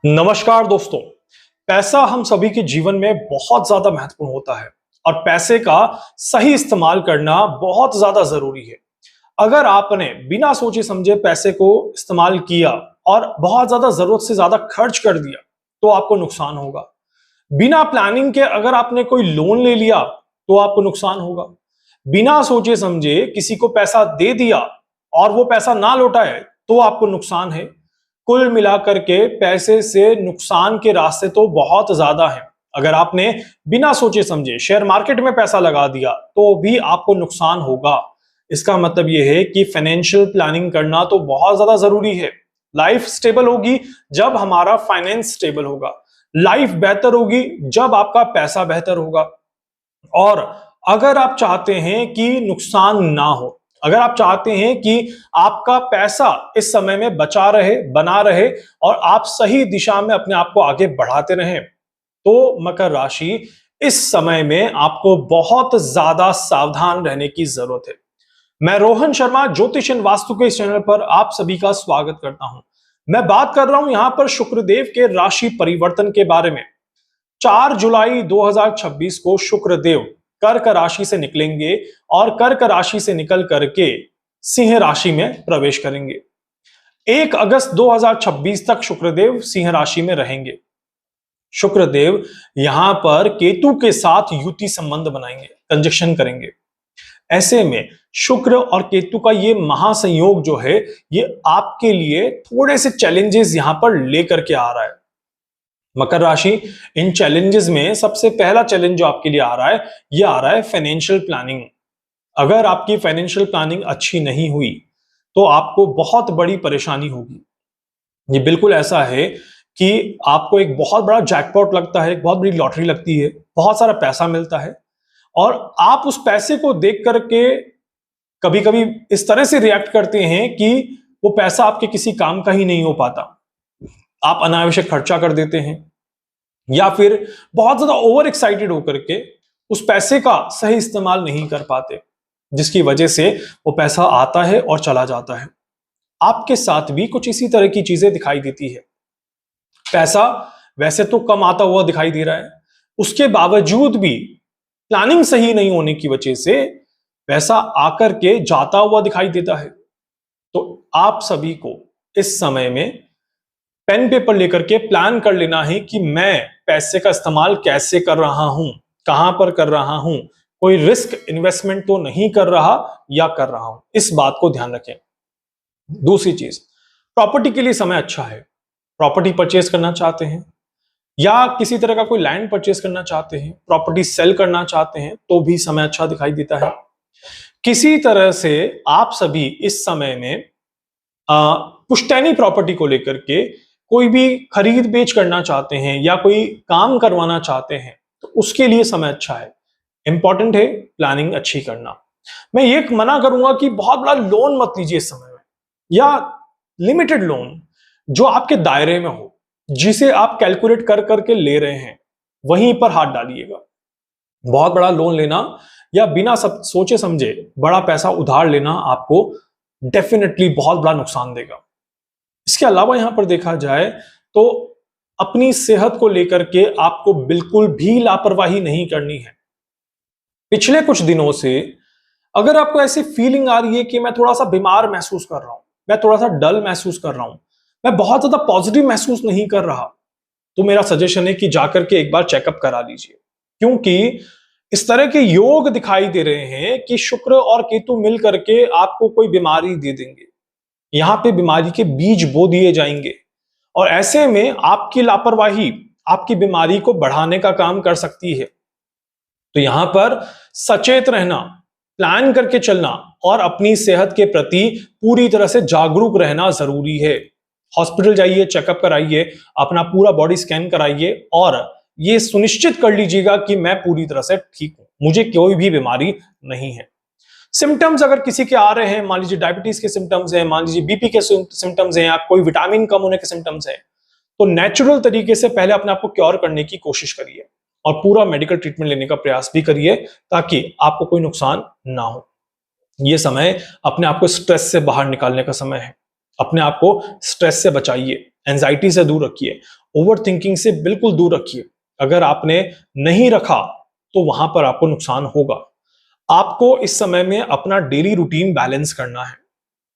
नमस्कार दोस्तों। पैसा हम सभी के जीवन में बहुत ज्यादा महत्वपूर्ण होता है और पैसे का सही इस्तेमाल करना बहुत ज्यादा जरूरी है। अगर आपने बिना सोचे समझे पैसे को इस्तेमाल किया और बहुत ज्यादा जरूरत से ज्यादा खर्च कर दिया तो आपको नुकसान होगा। बिना प्लानिंग के अगर आपने कोई लोन ले लिया तो आपको नुकसान होगा। बिना सोचे समझे किसी को पैसा दे दिया और वो पैसा ना लौटाए तो आपको नुकसान है। कुल मिलाकर के पैसे से नुकसान के रास्ते तो बहुत ज्यादा हैं। अगर आपने बिना सोचे समझे शेयर मार्केट में पैसा लगा दिया तो भी आपको नुकसान होगा। इसका मतलब यह है कि फाइनेंशियल प्लानिंग करना तो बहुत ज्यादा जरूरी है। लाइफ स्टेबल होगी जब हमारा फाइनेंस स्टेबल होगा। लाइफ बेहतर होगी जब आपका पैसा बेहतर होगा। और अगर आप चाहते हैं कि नुकसान ना हो, अगर आप चाहते हैं कि आपका पैसा इस समय में बचा रहे, बना रहे और आप सही दिशा में अपने आप को आगे बढ़ाते रहें, तो मकर राशि इस समय में आपको बहुत ज्यादा सावधान रहने की जरूरत है। मैं रोहन शर्मा ज्योतिष एंड वास्तु के इस चैनल पर आप सभी का स्वागत करता हूं। मैं बात कर रहा हूं यहां पर शुक्रदेव के राशि परिवर्तन के बारे में। 4 जुलाई 2026 को शुक्रदेव कर्क राशि से निकलेंगे और कर्क राशि से निकल करके सिंह राशि में प्रवेश करेंगे। 1 अगस्त 2026 तक शुक्रदेव सिंह राशि में रहेंगे। शुक्रदेव यहां पर केतु के साथ युति संबंध बनाएंगे, कंजक्शन करेंगे। ऐसे में शुक्र और केतु का ये महासंयोग जो है ये आपके लिए थोड़े से चैलेंजेस यहां पर लेकर के आ रहा है। मकर राशि इन चैलेंजेस में सबसे पहला चैलेंज जो आपके लिए आ रहा है ये आ रहा है फाइनेंशियल प्लानिंग। अगर आपकी फाइनेंशियल प्लानिंग अच्छी नहीं हुई तो आपको बहुत बड़ी परेशानी होगी। ये बिल्कुल ऐसा है कि आपको एक बहुत बड़ा जैकपॉट लगता है, एक बहुत बड़ी लॉटरी लगती है, बहुत सारा पैसा मिलता है और आप उस पैसे को देख करके कभी कभी इस तरह से रिएक्ट करते हैं कि वो पैसा आपके किसी काम का ही नहीं हो पाता। आप अनावश्यक खर्चा कर देते हैं या फिर बहुत ज्यादा ओवर एक्साइटेड होकर के उस पैसे का सही इस्तेमाल नहीं कर पाते, जिसकी वजह से वो पैसा आता है और चला जाता है। आपके साथ भी कुछ इसी तरह की चीजें दिखाई देती है। पैसा वैसे तो कम आता हुआ दिखाई दे रहा है, उसके बावजूद भी प्लानिंग सही नहीं होने की वजह से पैसा आकर के जाता हुआ दिखाई देता है। तो आप सभी को इस समय में पेन पेपर लेकर के प्लान कर लेना है कि मैं पैसे का इस्तेमाल कैसे कर रहा हूं, कहां पर कर रहा हूं, कोई रिस्क इन्वेस्टमेंट तो नहीं कर रहा या कर रहा हूं, इस बात को ध्यान रखें। दूसरी चीज, प्रॉपर्टी के लिए समय अच्छा है। प्रॉपर्टी परचेज करना चाहते हैं या किसी तरह का कोई लैंड परचेज करना चाहते हैं, प्रॉपर्टी सेल करना चाहते हैं तो भी समय अच्छा दिखाई देता है। किसी तरह से आप सभी इस समय में पुश्तैनी प्रॉपर्टी को लेकर के कोई भी खरीद बेच करना चाहते हैं या कोई काम करवाना चाहते हैं तो उसके लिए समय अच्छा है। इंपॉर्टेंट है प्लानिंग अच्छी करना। मैं ये मना करूंगा कि बहुत बड़ा लोन मत लीजिए इस समय में, या लिमिटेड लोन जो आपके दायरे में हो, जिसे आप कैलकुलेट कर करके ले रहे हैं वहीं पर हाथ डालिएगा। बहुत बड़ा लोन लेना या बिना सब सोचे समझे बड़ा पैसा उधार लेना आपको डेफिनेटली बहुत बड़ा नुकसान देगा। इसके अलावा यहां पर देखा जाए तो अपनी सेहत को लेकर के आपको बिल्कुल भी लापरवाही नहीं करनी है। पिछले कुछ दिनों से अगर आपको ऐसी फीलिंग आ रही है कि मैं थोड़ा सा बीमार महसूस कर रहा हूं, मैं थोड़ा सा डल महसूस कर रहा हूं, मैं बहुत ज्यादा पॉजिटिव महसूस नहीं कर रहा, तो मेरा सजेशन है कि जाकर के एक बार चेकअप करा लीजिए। क्योंकि इस तरह के योग दिखाई दे रहे हैं कि शुक्र और केतु मिल करके आपको कोई बीमारी दे देंगे। यहां पे बीमारी के बीज बो दिए जाएंगे और ऐसे में आपकी लापरवाही आपकी बीमारी को बढ़ाने का काम कर सकती है। तो यहां पर सचेत रहना, प्लान करके चलना और अपनी सेहत के प्रति पूरी तरह से जागरूक रहना जरूरी है। हॉस्पिटल जाइए, चेकअप कराइए, अपना पूरा बॉडी स्कैन कराइए और ये सुनिश्चित कर लीजिएगा कि मैं पूरी तरह से ठीक हूं, मुझे कोई भी बीमारी नहीं है। सिम्टम्स अगर किसी के आ रहे हैं, मान लीजिए डायबिटीज के सिम्टम्स हैं, मान लीजिए बीपी के सिम्टम्स हैं या कोई विटामिन कम होने के सिम्टम्स हैं, तो नेचुरल तरीके से पहले अपने आप को क्योर करने की कोशिश करिए और पूरा मेडिकल ट्रीटमेंट लेने का प्रयास भी करिए ताकि आपको कोई नुकसान ना हो। यह समय अपने आप को स्ट्रेस से बाहर निकालने का समय है। अपने आप को स्ट्रेस से बचाइए, एंजाइटी से दूर रखिए, ओवर थिंकिंग से बिल्कुल दूर रखिए। अगर आपने नहीं रखा तो वहां पर आपको नुकसान होगा। आपको इस समय में अपना डेली रूटीन बैलेंस करना है।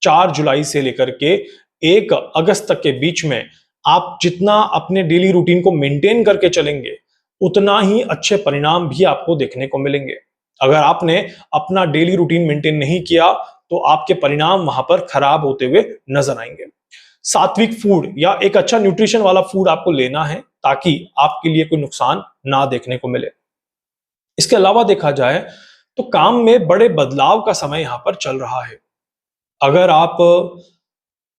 4 जुलाई से लेकर के 1 अगस्त तक के बीच में आप जितना अपने डेली रूटीन को मेंटेन करके चलेंगे, उतना ही अच्छे परिणाम भी आपको देखने को मिलेंगे। अगर आपने अपना डेली रूटीन मेंटेन नहीं किया तो आपके परिणाम वहां पर खराब होते हुए नजर आएंगे। सात्विक फूड या एक अच्छा न्यूट्रिशन वाला फूड आपको लेना है ताकि आपके लिए कोई नुकसान ना देखने को मिले। इसके अलावा देखा जाए तो काम में बड़े बदलाव का समय यहां पर चल रहा है। अगर आप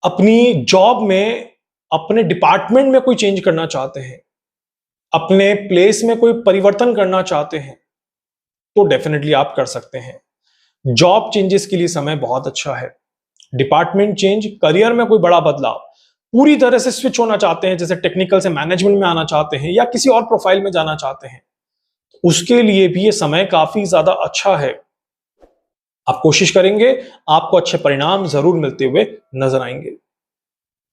अपनी जॉब में, अपने डिपार्टमेंट में कोई चेंज करना चाहते हैं, अपने प्लेस में कोई परिवर्तन करना चाहते हैं, तो डेफिनेटली आप कर सकते हैं। जॉब चेंजेस के लिए समय बहुत अच्छा है। डिपार्टमेंट चेंज, करियर में कोई बड़ा बदलाव, पूरी तरह से स्विच होना चाहते हैं, जैसे टेक्निकल से मैनेजमेंट में आना चाहते हैं या किसी और प्रोफाइल में जाना चाहते हैं, उसके लिए भी ये समय काफी ज्यादा अच्छा है। आप कोशिश करेंगे, आपको अच्छे परिणाम जरूर मिलते हुए नजर आएंगे।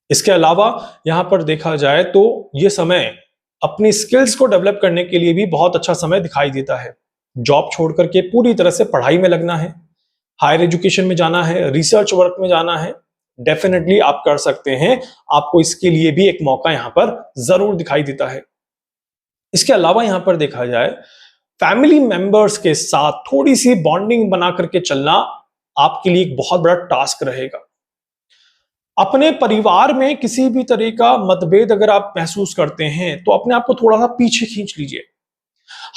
इसके अलावा यहां पर देखा जाए तो यह समय अपनी स्किल्स को डेवलप करने के लिए भी बहुत अच्छा समय दिखाई देता है। जॉब छोड़ करके पूरी तरह से पढ़ाई में लगना है, हायर एजुकेशन में जाना है, रिसर्च वर्क में जाना है, डेफिनेटली आप कर सकते हैं। आपको इसके लिए भी एक मौका यहां पर जरूर दिखाई देता है। इसके अलावा यहां पर देखा जाए, फैमिली मेंबर्स के साथ थोड़ी सी बॉन्डिंग बना करके चलना आपके लिए एक बहुत बड़ा टास्क रहेगा। अपने परिवार में किसी भी तरह का मतभेद अगर आप महसूस करते हैं तो अपने आप को थोड़ा सा पीछे खींच लीजिए।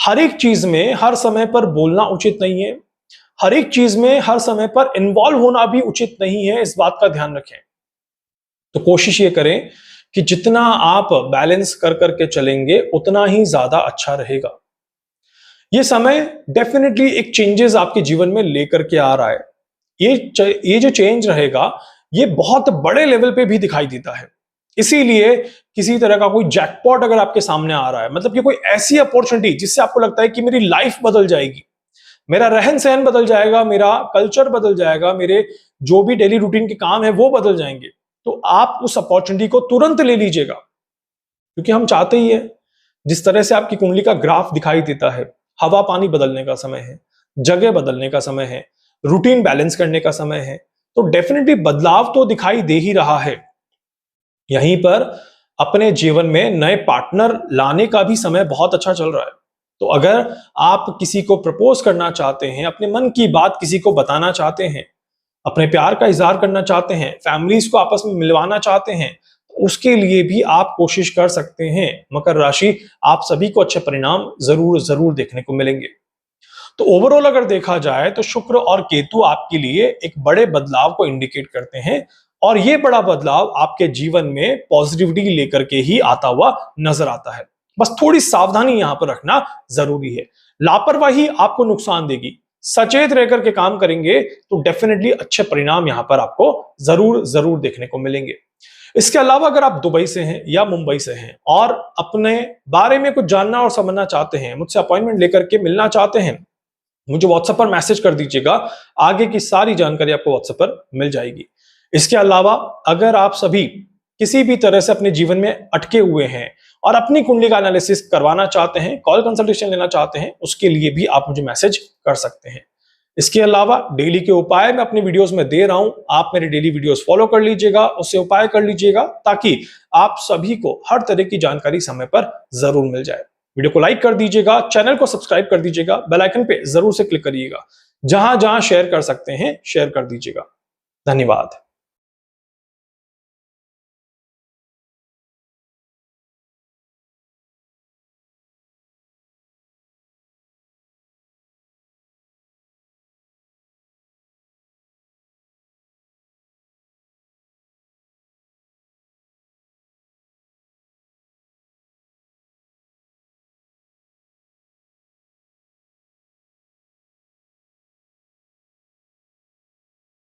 हर एक चीज में हर समय पर बोलना उचित नहीं है, हर एक चीज में हर समय पर इन्वॉल्व होना भी उचित नहीं है, इस बात का ध्यान रखें। तो कोशिश ये करें कि जितना आप बैलेंस कर करके चलेंगे उतना ही ज्यादा अच्छा रहेगा। ये समय डेफिनेटली एक चेंजेस आपके जीवन में लेकर के आ रहा है। ये जो चेंज रहेगा ये बहुत बड़े लेवल पे भी दिखाई देता है। इसीलिए किसी तरह का कोई जैकपॉट अगर आपके सामने आ रहा है, मतलब कि कोई ऐसी अपॉर्चुनिटी जिससे आपको लगता है कि मेरी लाइफ बदल जाएगी, मेरा रहन सहन बदल जाएगा, मेरा कल्चर बदल जाएगा, मेरे जो भी डेली रूटीन के काम है वो बदल जाएंगे, तो आप उस अपॉर्चुनिटी को तुरंत ले लीजिएगा। क्योंकि हम चाहते ही है, जिस तरह से आपकी कुंडली का ग्राफ दिखाई देता है, हवा पानी बदलने का समय है, जगह बदलने का समय है, रूटीन बैलेंस करने का समय है, तो डेफिनेटली बदलाव तो दिखाई दे ही रहा है। यहीं पर अपने जीवन में नए पार्टनर लाने का भी समय बहुत अच्छा चल रहा है। तो अगर आप किसी को प्रपोज करना चाहते हैं, अपने मन की बात किसी को बताना चाहते हैं, अपने प्यार का इजहार करना चाहते हैं, फैमिलीज को आपस में मिलवाना चाहते हैं, तो उसके लिए भी आप कोशिश कर सकते हैं। मकर राशि, आप सभी को अच्छे परिणाम जरूर जरूर देखने को मिलेंगे। तो ओवरऑल अगर देखा जाए तो शुक्र और केतु आपके लिए एक बड़े बदलाव को इंडिकेट करते हैं, और ये बड़ा बदलाव आपके जीवन में पॉजिटिविटी लेकर के ही आता हुआ नजर आता है। बस थोड़ी सावधानी यहां पर रखना जरूरी है। लापरवाही आपको नुकसान देगी। सचेत रहकर के काम करेंगे तो डेफिनेटली अच्छे परिणाम यहां पर आपको जरूर जरूर देखने को मिलेंगे। इसके अलावा अगर आप दुबई से हैं या मुंबई से हैं और अपने बारे में कुछ जानना और समझना चाहते हैं, मुझसे अपॉइंटमेंट लेकर के मिलना चाहते हैं, मुझे व्हाट्सएप पर मैसेज कर दीजिएगा। आगे की सारी जानकारी आपको व्हाट्सएप पर मिल जाएगी। इसके अलावा अगर आप सभी किसी भी तरह से अपने जीवन में अटके हुए हैं और अपनी कुंडली का एनालिसिस करवाना चाहते हैं, कॉल कंसल्टेशन लेना चाहते हैं, उसके लिए भी आप मुझे मैसेज कर सकते हैं। इसके अलावा डेली के उपाय मैं अपने वीडियोस में दे रहा हूं, आप मेरे डेली वीडियोस फॉलो कर लीजिएगा, उससे उपाय कर लीजिएगा, ताकि आप सभी को हर तरह की जानकारी समय पर जरूर मिल जाए। वीडियो को लाइक कर दीजिएगा, चैनल को सब्सक्राइब कर दीजिएगा, बेल आइकन पे जरूर से क्लिक करिएगा। जहां जहां शेयर कर सकते हैं शेयर कर दीजिएगा। धन्यवाद।